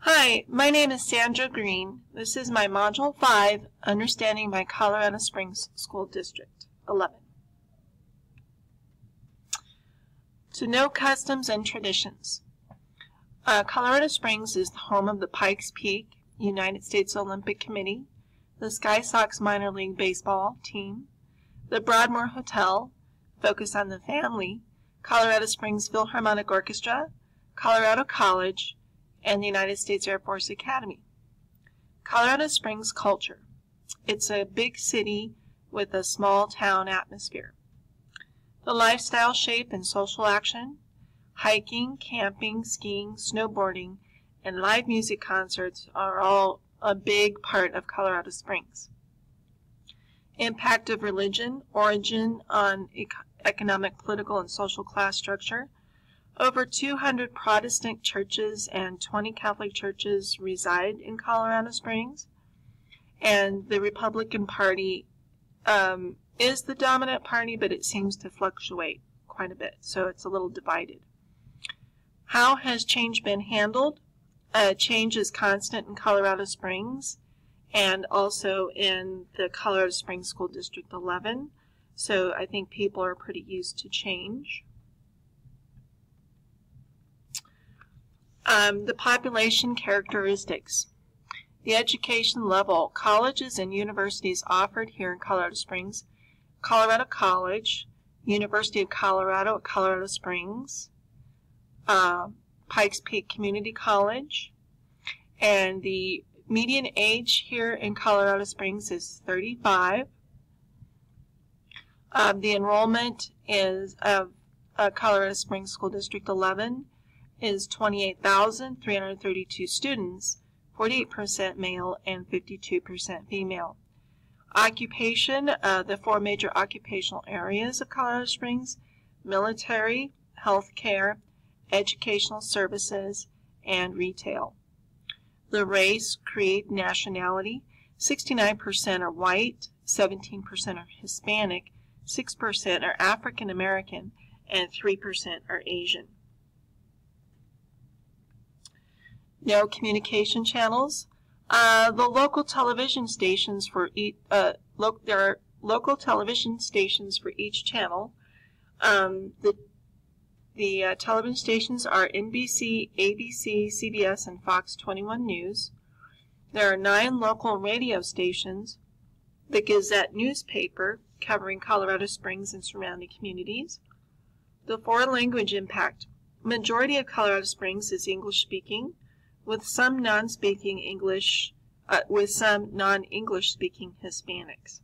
Hi, my name is Sandra Green. This is my Module 5, Understanding my Colorado Springs School District 11. To know customs and traditions. Colorado Springs is the home of the Pikes Peak United States Olympic Committee, the Sky Sox minor league baseball team, the Broadmoor Hotel, focus on the family, Colorado Springs Philharmonic Orchestra, Colorado College, and the United States Air Force Academy. Colorado Springs culture. It's a big city with a small town atmosphere. The lifestyle shape and social action, hiking, camping, skiing, snowboarding, and live music concerts are all a big part of Colorado Springs. Impact of religion, origin on economic, political, and social class structure. Over 200 Protestant churches and 20 Catholic churches reside in Colorado Springs, and the Republican Party is the dominant party, but it seems to fluctuate quite a bit, so it's a little divided. How has change been handled? Change is constant in Colorado Springs and also in the Colorado Springs School District 11, so I think people are pretty used to change. The population characteristics. The education level. Colleges and universities offered here in Colorado Springs. Colorado College, University of Colorado at Colorado Springs, Pikes Peak Community College, and the median age here in Colorado Springs is 35. The enrollment is of Colorado Springs School District 11 is 28,332 students, 48% male and 52% female. Occupation, the four major occupational areas of Colorado Springs: military, healthcare, educational services, and retail. The race, creed, nationality, 69% are white, 17% are Hispanic, 6% are African American, and 3% are Asian. No communication channels. The local television stations for each, there are local television stations for each channel. The television stations are NBC, ABC, CBS, and Fox 21 News. There are 9 local radio stations. The Gazette newspaper covering Colorado Springs and surrounding communities. The foreign language impact. Majority of Colorado Springs is English speaking, with some non-English speaking Hispanics.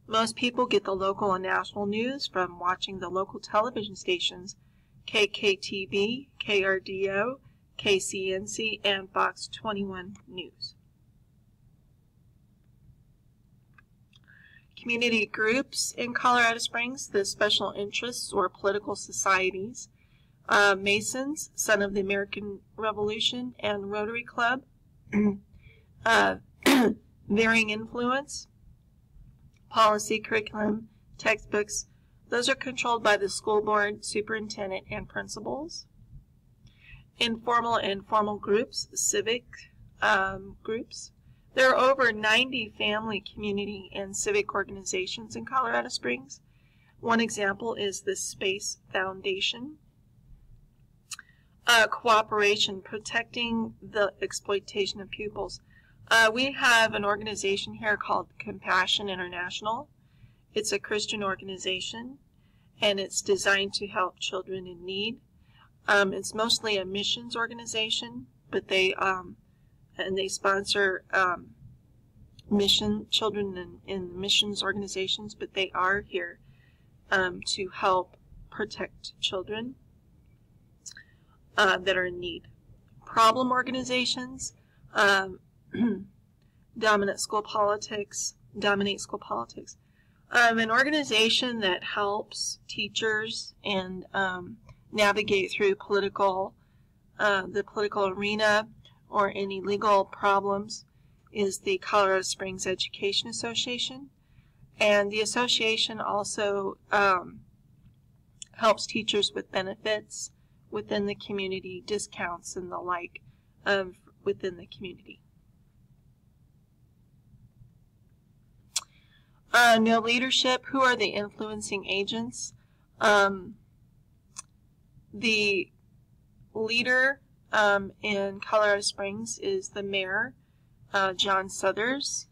Most people get the local and national news from watching the local television stations KKTV, KRDO, KCNC, and Fox 21 News. Community groups in Colorado Springs, the special interests or political societies. Masons, Son of the American Revolution, and Rotary Club. Varying influence. Policy, curriculum, textbooks. Those are controlled by the school board, superintendent, and principals. Informal and formal groups, civic groups. There are over 90 family, community, and civic organizations in Colorado Springs. One example is the Space Foundation. Cooperation, protecting the exploitation of pupils. We have an organization here called Compassion International. It's a Christian organization, and it's designed to help children in need. It's mostly a missions organization, but they sponsor children in missions organizations, but they are here to help protect children that are in need. Problem organizations, dominate school politics. An organization that helps teachers and navigate through the political arena or any legal problems is the Colorado Springs Education Association. And the association also helps teachers with benefits within the community, discounts and the like, within the community. No leadership. Who are the influencing agents? The leader in Colorado Springs is the mayor, John Suthers,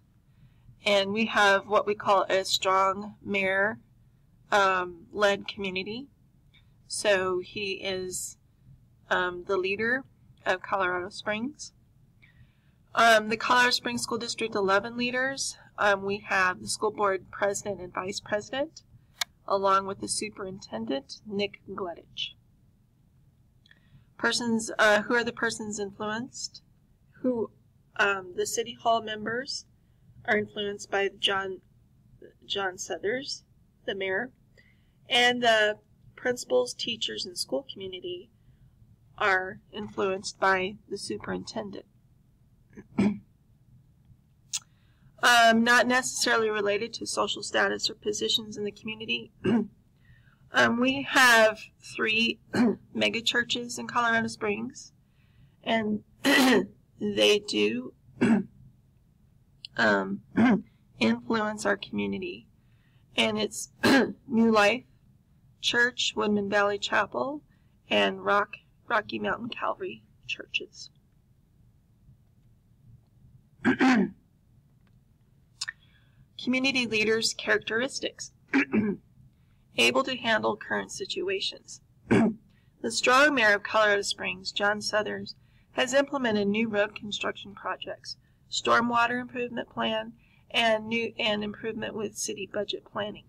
and we have what we call a strong mayor led community. So he is the leader of Colorado Springs. The Colorado Springs School District 11 leaders, we have the school board president and vice president, along with the superintendent, Nick Gleditch. Persons, who are the persons influenced? The City Hall members are influenced by John Suthers, the mayor, and the principals, teachers, and school community are influenced by the superintendent. Not necessarily related to social status or positions in the community. We have 3 mega churches in Colorado Springs, and they do influence our community. And it's New Life Church, Woodman Valley Chapel, and Rocky Mountain Calvary churches. Community leaders' characteristics. Able to handle current situations. The strong mayor of Colorado Springs, John Suthers, has implemented new road construction projects, stormwater improvement plan, and improvement with city budget planning.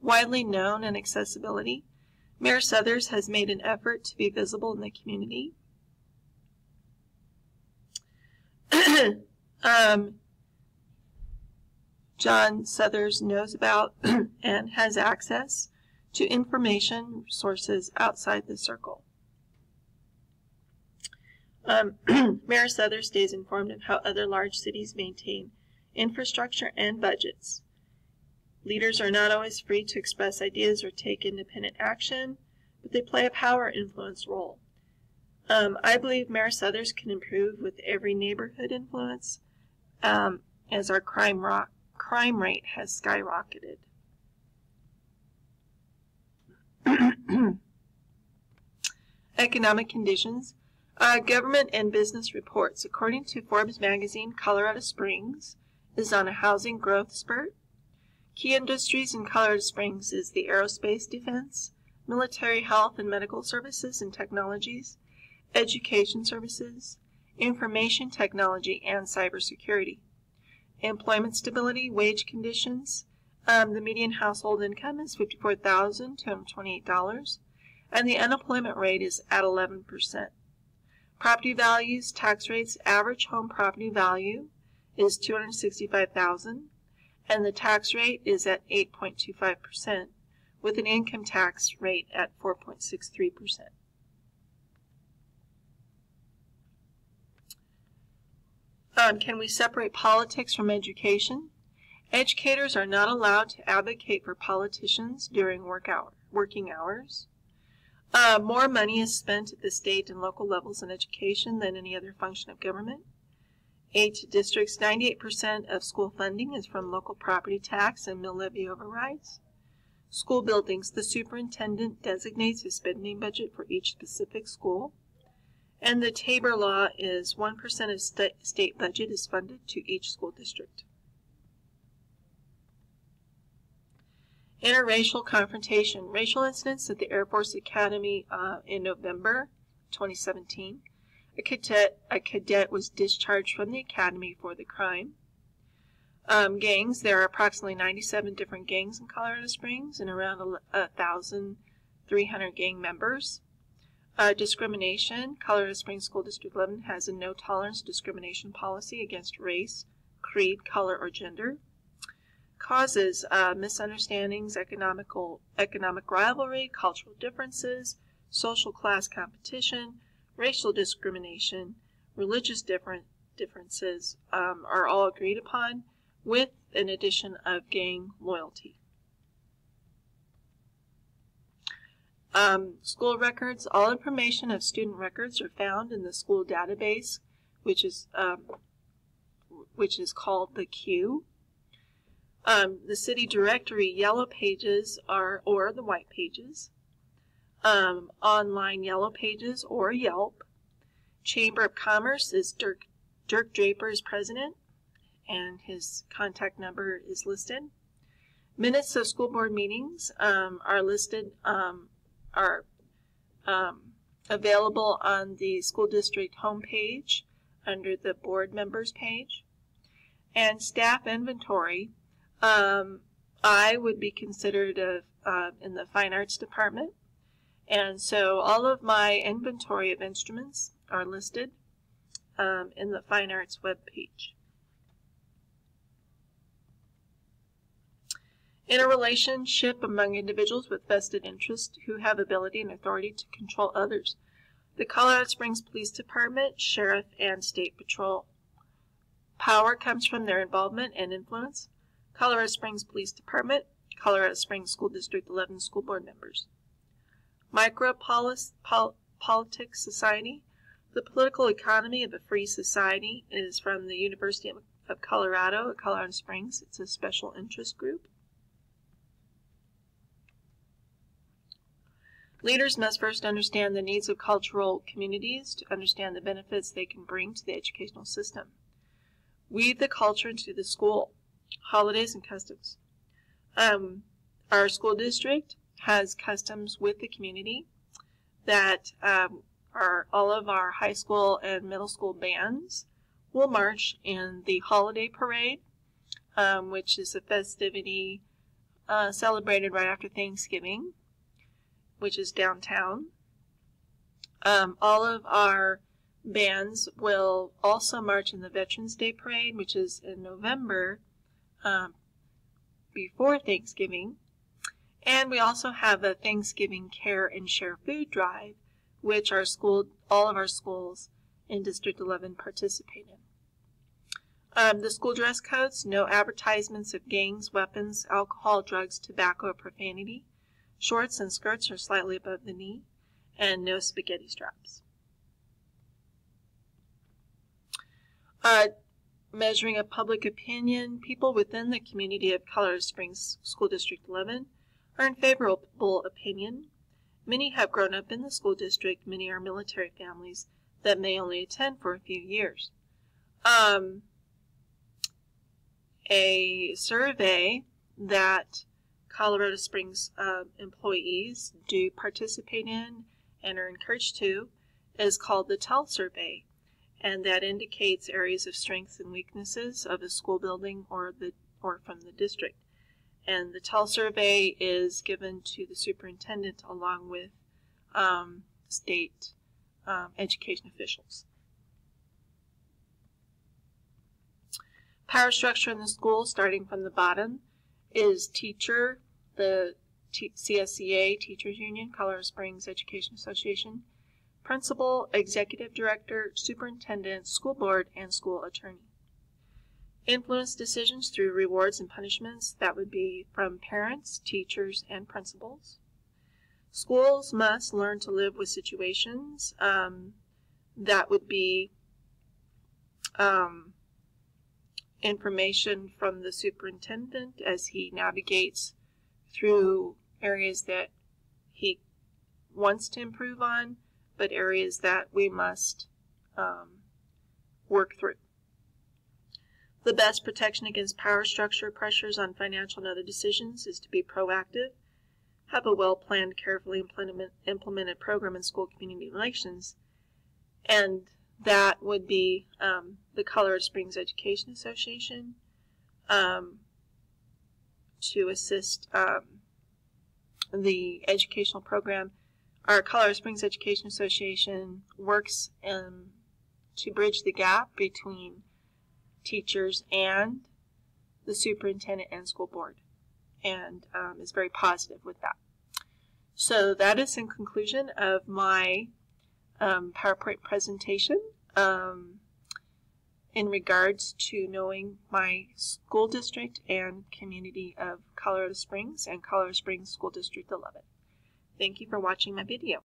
Widely known and accessibility. Mayor Suthers has made an effort to be visible in the community. John Suthers knows about and has access to information sources outside the circle. Mayor Suthers stays informed of how other large cities maintain infrastructure and budgets. Leaders are not always free to express ideas or take independent action, but they play a power influence role. I believe Mayor Suthers can improve with every neighborhood influence as our crime rate has skyrocketed. Economic conditions. Government and business reports. According to Forbes magazine, Colorado Springs is on a housing growth spurt. Key industries in Colorado Springs is the aerospace defense, military health and medical services and technologies, education services, information technology, and cybersecurity. Employment stability, wage conditions. The median household income is $54,228, and the unemployment rate is at 11%. Property values, tax rates. Average home property value is $265,000, and the tax rate is at 8.25%, with an income tax rate at 4.63%. Can we separate politics from education? Educators are not allowed to advocate for politicians during working hours. More money is spent at the state and local levels in education than any other function of government. 8 districts, 98% of school funding is from local property tax and mill levy overrides. School buildings, the superintendent designates a spending budget for each specific school. And the Tabor law is 1% of state budget is funded to each school district. Interracial confrontation. Racial incidents at the Air Force Academy in November 2017. A cadet was discharged from the academy for the crime. Gangs. There are approximately 97 different gangs in Colorado Springs and around 1,300 gang members. Discrimination. Colorado Springs School District 11 has a no-tolerance discrimination policy against race, creed, color, or gender. Causes. Misunderstandings, economic rivalry, cultural differences, social class competition, racial discrimination, religious differences are all agreed upon, with an addition of gang loyalty. School records. All information of student records are found in the school database, which is called the Q. The city directory yellow pages or the white pages. Online yellow pages or Yelp. Chamber of Commerce is Dirk Draper is president, and his contact number is listed. Minutes of school board meetings are listed, are available on the school district homepage under the board members page. And staff inventory, I would be considered in the fine arts department, and so all of my inventory of instruments are listed in the fine arts web page. Interrelationship among individuals with vested interest who have ability and authority to control others. The Colorado Springs Police Department, Sheriff, and State Patrol. Power comes from their involvement and influence. Colorado Springs Police Department, Colorado Springs School District 11 school board members. Micropolitics Society. The political economy of a free society is from the University of Colorado at Colorado Springs. It's a special interest group. Leaders must first understand the needs of cultural communities to understand the benefits they can bring to the educational system. Weave the culture into the school. Holidays and customs. Our school district has customs with the community that are all of our high school and middle school bands will march in the holiday parade, which is a festivity celebrated right after Thanksgiving, which is downtown. All of our bands will also march in the Veterans Day Parade, which is in November before Thanksgiving. And we also have a Thanksgiving Care and Share Food Drive, which all of our schools in District 11 participate in. The school dress codes: no advertisements of gangs, weapons, alcohol, drugs, tobacco, or profanity. Shorts and skirts are slightly above the knee, and no spaghetti straps. Measuring of public opinion. People within the community of Colorado Springs School District 11 are in favorable opinion. Many have grown up in the school district. Many are military families that may only attend for a few years. A survey that Colorado Springs employees do participate in and are encouraged to is called the TEL survey, and that indicates areas of strengths and weaknesses of a school building or from the district. And the TEL survey is given to the superintendent along with state education officials. Power structure in the school, starting from the bottom, is teacher, the CSEA, Teachers Union, Colorado Springs Education Association, principal, executive director, superintendent, school board, and school attorney. Influence decisions through rewards and punishments. That would be from parents, teachers, and principals. Schools must learn to live with situations. That would be information from the superintendent as he navigates through areas that he wants to improve on, but areas that we must work through. The best protection against power structure pressures on financial and other decisions is to be proactive, have a well-planned, carefully implemented program in school community relations, and that would be the Colorado Springs Education Association to assist the educational program. Our Colorado Springs Education Association works to bridge the gap between teachers and the superintendent and school board, and is very positive with that. So that is in conclusion of my PowerPoint presentation in regards to knowing my school district and community of Colorado Springs and Colorado Springs School District 11. Thank you for watching my video.